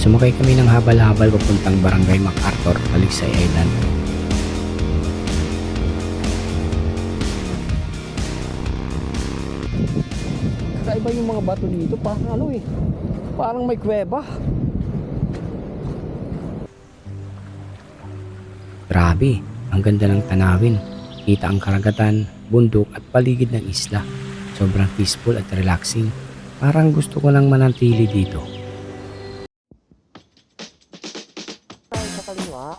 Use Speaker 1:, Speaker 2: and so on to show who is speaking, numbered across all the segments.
Speaker 1: Sumakay kami ng habal-habal papuntang Barangay MacArthur, Talisay Island.
Speaker 2: Kakaiba yung mga bato dito, parang ano eh, parang may kuweba.
Speaker 1: Grabe, ang ganda ng tanawin. Kita ang karagatan, bundok at paligid ng isla. Sobrang peaceful at relaxing. Parang gusto ko lang manatili dito.
Speaker 2: Sa kaliwa.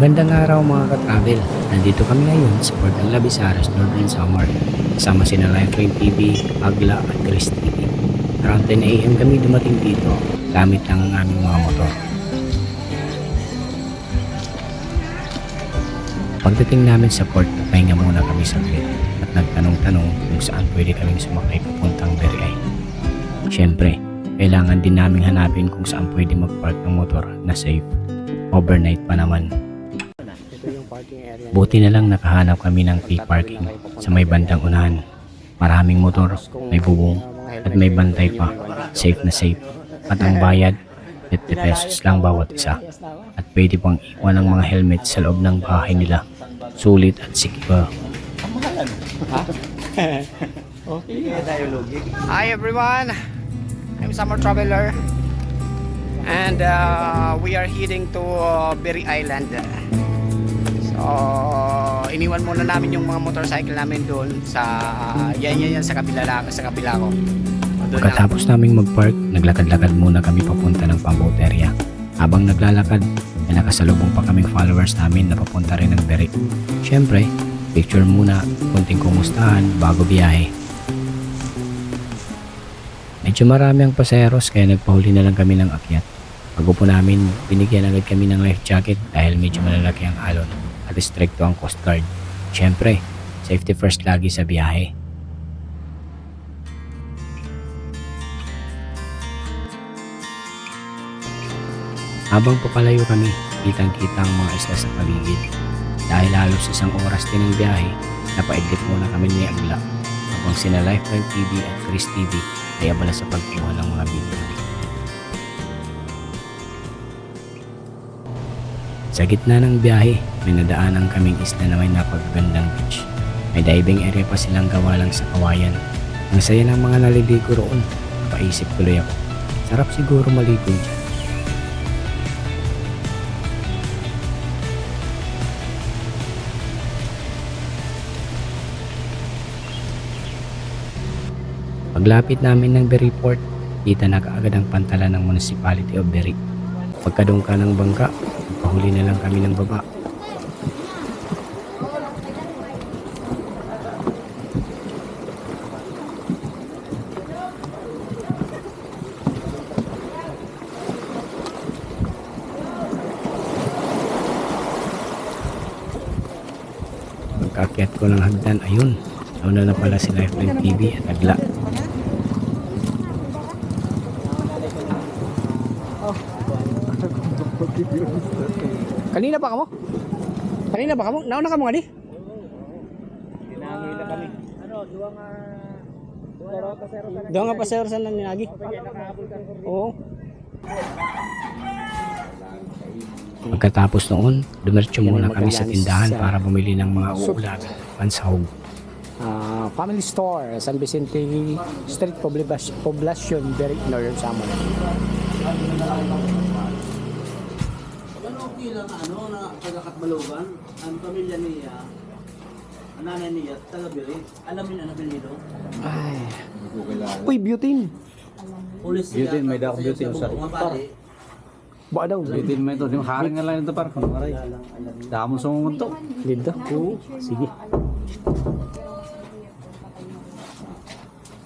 Speaker 1: Magandang araw mga ka-travel. Nandito kami ngayon sa Port ng Labisares, Northern Samar. Kasama sina Lifeline TV, Agla at Chris TV. Around 10 AM kami dumating dito. Gamit lang ang aming mga motor. Pagdating namin sa port, pahinga muna kami saglit at nagtanong-tanong kung saan pwede kaming sumakay papuntang Beriay. Siyempre, kailangan din naming hanapin kung saan pwede mag-park ng motor na safe. Overnight pa naman. Buti na lang nakahanap kami ng free parking sa may bandang unahan. Maraming motor, may bubong, at may bantay pa. Safe na safe. At ang bayad, 50 pesos lang bawat isa. At pwede pang iwan ang mga helmet sa loob ng bahay nila. Sulit at secure.
Speaker 2: Hi everyone, I'm Summer Traveler and we are heading to Berry Island. So iniwan muna namin yung mga motorcycle namin doon sa yan sa kabila ko.
Speaker 1: Pagkatapos naming mag-park, naglakad-lakad muna kami papunta ng Pamboteria. Habang naglalakad, may nakasalubong pa kaming followers namin na papunta rin ng Beri. Siyempre, picture muna, kunting kumustahan bago biyahe. Medyo marami ang paseros kaya nagpahuli na lang kami ng akyat. Pag-upo namin, binigyan agad kami ng life jacket dahil medyo malalaki ang alon at stricto ang Coast Guard. Siyempre, safety first lagi sa biyahe. Habang papalayo kami, kitang-kita ang mga isla sa paligid. Dahil halos isang oras din ang biyahe, napaidlip muna kami ni Agla habang sina Lifeline TV at Chris TV ay abala sa pagkuha ng mga video. Sa gitna ng biyahe, may nadaanan kaming isla na may napagagandang beach. May diving area pa silang gawa lang sa kawayan. Ang saya ng mga naliligo roon. Paisip tuloy ako. Sarap siguro maligo dyan. Paglapit namin ng Beri Port, kita na kaagad ang pantalan ng Municipality of Beri. Pagkadungka ng bangka, pahuli na lang kami ng baba. Pagkaakyat ko ng hagdan, ayun, nauna na pala si Lifeline TV at Agla.
Speaker 2: Kanina pa kamo? Kanina pa kamo? Nauna ka mo nga di?
Speaker 3: Dinangay na kami.
Speaker 2: Doon nga pasero sa ninagi. Oo.
Speaker 1: Pagkatapos noon, dumiretso muna kami sa tindahan para bumili ng mga uulamin at pansahog.
Speaker 2: Family Store, San Vicente Street, Poblacion, Beri, Northern Samar.
Speaker 3: Na taga-Katbalogan, ang pamilya niya, ang nanay niya, taga-Biri. Alam niyo na Biri.
Speaker 2: Ay. Uy, butane.
Speaker 3: Butane, may dakong butane sa
Speaker 2: Ba daw?
Speaker 3: butane may ito. Yung haring nga lang ito par. Kung maray. Damo sa mga ito.
Speaker 2: Dito. Oo. Sige.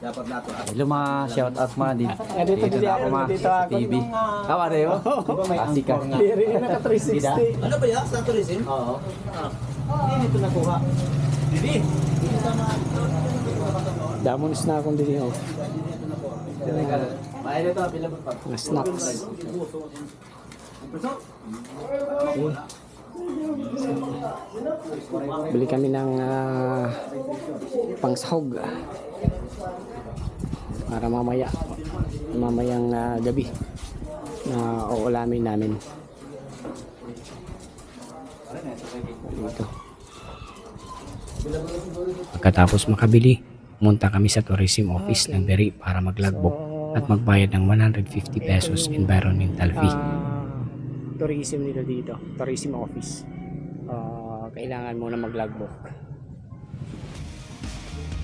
Speaker 3: Dapat nato.
Speaker 4: Hello mga shout out mga din.
Speaker 2: Dito
Speaker 4: na ako mga
Speaker 2: dito ako.
Speaker 4: TV. Tawa rin mo? Asik ka.
Speaker 2: Diri na naka 360.
Speaker 3: Ano ba yan? Sa tourism? Oo. Hindi ito nakuha. Hindi.
Speaker 2: Damonis na akong dili oh.
Speaker 3: Mahal ito, bilabot pa.
Speaker 2: Mga snacks. Bili kami ng pangsahog para mamayang gabi na uulamin namin dito.
Speaker 1: Pagkatapos makabili, pumunta kami sa tourism office ng Beri para mag-logbook at magbayad ng 150 pesos environmental fee.
Speaker 2: Tourism nila dito, tourism office. Kailangan muna mag-logbook.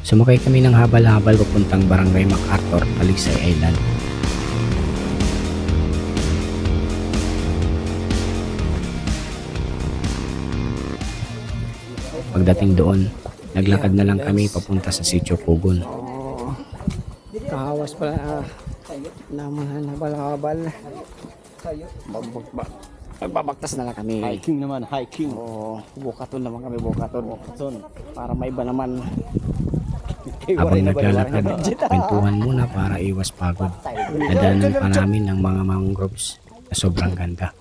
Speaker 1: Sumakay kami ng habal-habal papuntang Barangay MacArthur, Talisay Island. Pagdating doon, naglakad na lang kami papunta sa Sitio Pugon.
Speaker 2: Kahawas pala naman habal-habal. Magbabaktas na lang kami.
Speaker 3: Hiking naman, hiking.
Speaker 2: Bukaton naman kami, bukaton. Para may iba naman.
Speaker 1: Habang naglalakad, kwentuhan muna para iwas pagod. Nadaanan pa namin ng mga mangroves na sobrang ganda.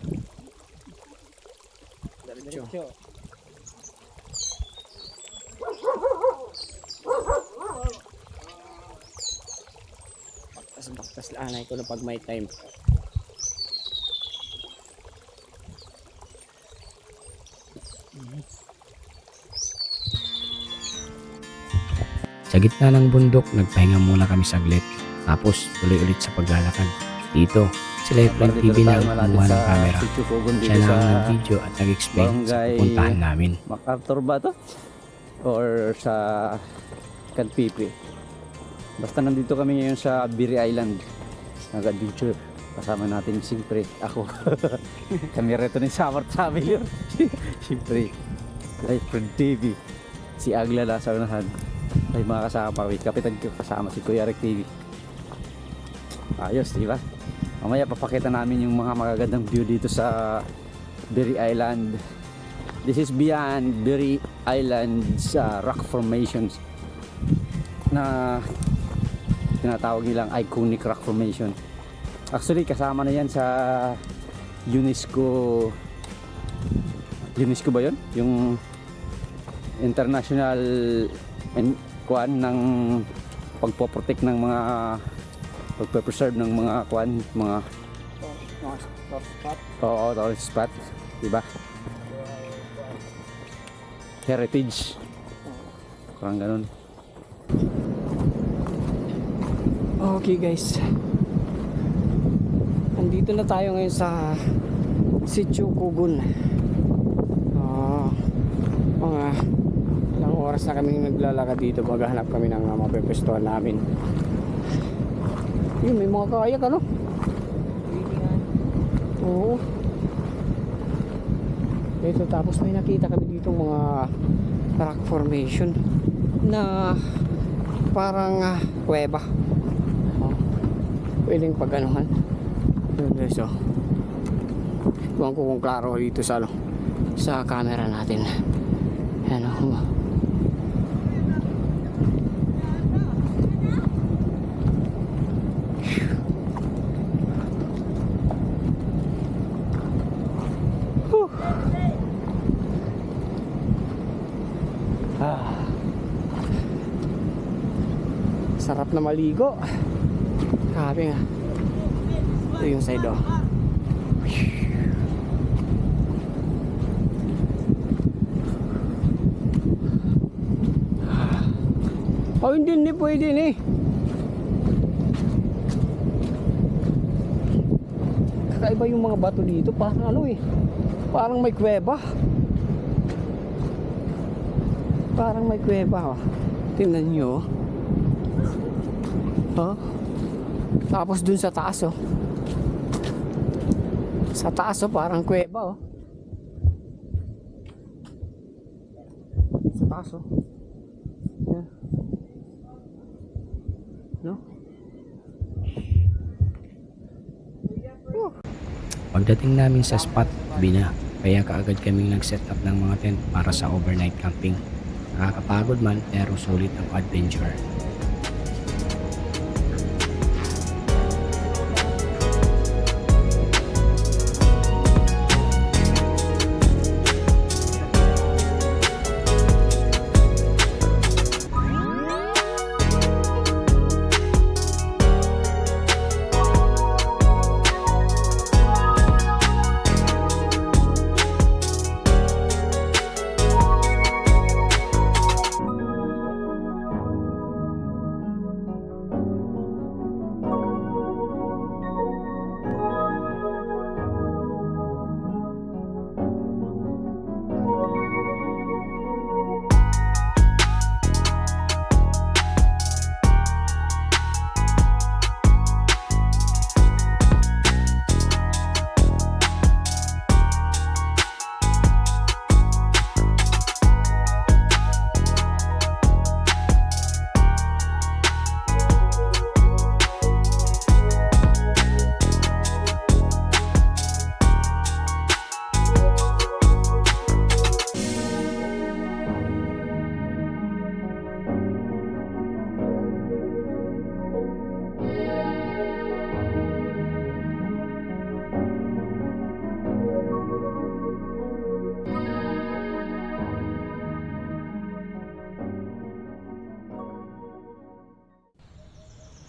Speaker 2: Baktas anay ko na pag may time.
Speaker 1: Sa gitna ng bundok, nagpahinga muna kami saglit. Tapos tuloy ulit sa paglalakad. Dito, si Lifeline TV na ang kumuha ng camera. Siya na ang nag-video at nag-explain sa pupuntahan namin.
Speaker 4: MacArthur ba to? Or sa Canpipi? Basta nandito kami ngayon sa Biri Island. Nag-adventure. Kasama natin siyempre ako. Kami rito ni Summer Traveler. Siyempre. Lifeline TV. Si Agla sa unahan. Ay mga kasama, wait, kapitan ko kasama si Kuya Rick TV. Ayos, diba? Mamaya papakita namin yung mga magagandang view dito sa Biri Island. This is beyond Biri Island's rock formations na tinatawag nilang iconic rock formation. Actually, kasama na yan sa UNESCO. UNESCO ba yun? Yung international kuan ng pagpo-protect ng mga pagpe-preserve ng mga kuan, mga tourist spot, diba? Heritage. Parang ganun.
Speaker 2: Okay guys. Andito na tayo ngayon sa Sitio Pugon. Mga ilang oras na kami naglalakad dito, maghahanap kami ng mapipwestuhan namin. Yun, may mga kayak ano? Oo. Ito, tapos may nakita kami dito mga rock formation na parang kuweba. Pwedeng pag-anuhan. Yun guys, oh. Buwan ko kung klaro dito sa ano, sa camera natin. Ayan, oh. Sarap na maligo. Grabe nga. Ito yung side, oh. Oh, hindi pwede ni. Kakaiba yung mga bato dito, parang ano eh. Parang may kuweba. Parang may kuweba, oh. Tingnan nyo, oh. Tapos dun sa taas, oh. Sa taas, oh, parang kuweba, oh. Sa taas, oh. Yan.
Speaker 3: No?
Speaker 1: Pagdating namin sa spot, gabi na. Kaya kaagad kaming nag-set up ng mga tent para sa overnight camping. Nakakapagod man pero sulit ang adventure.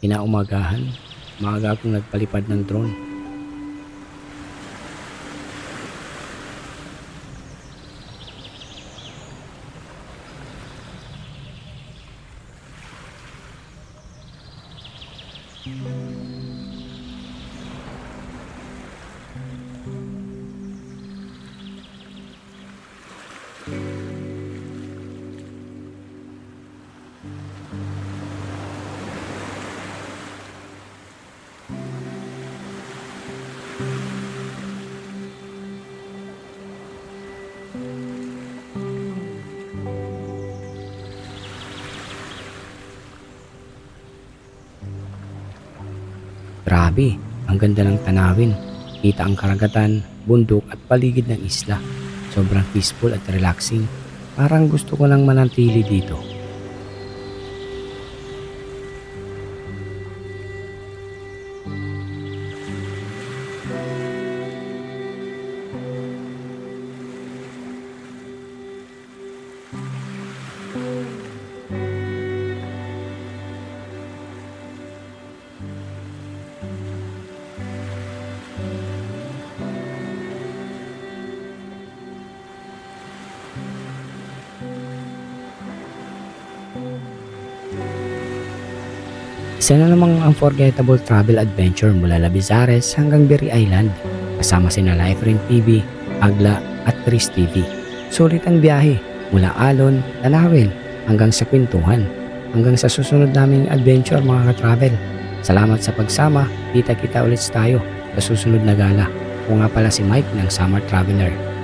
Speaker 1: Kinaumagahan, maaga akong nagpalipad ng drone. Grabe, ang ganda ng tanawin. Kita ang karagatan, bundok at paligid ng isla. Sobrang peaceful at relaxing. Parang gusto ko lang manatili dito. Isa na namang unforgettable travel adventure mula Labizares hanggang Biri Island. Kasama sina Liferine TV, Agla at Chris TV. Sulit ang biyahe mula Alon, Tanawin hanggang sa Kwentuhan. Hanggang sa susunod naming adventure mga ka-travel. Salamat sa pagsama, kita-kita ulit tayo sa susunod na gala. Ako nga pala si Mike ng Summer Traveler.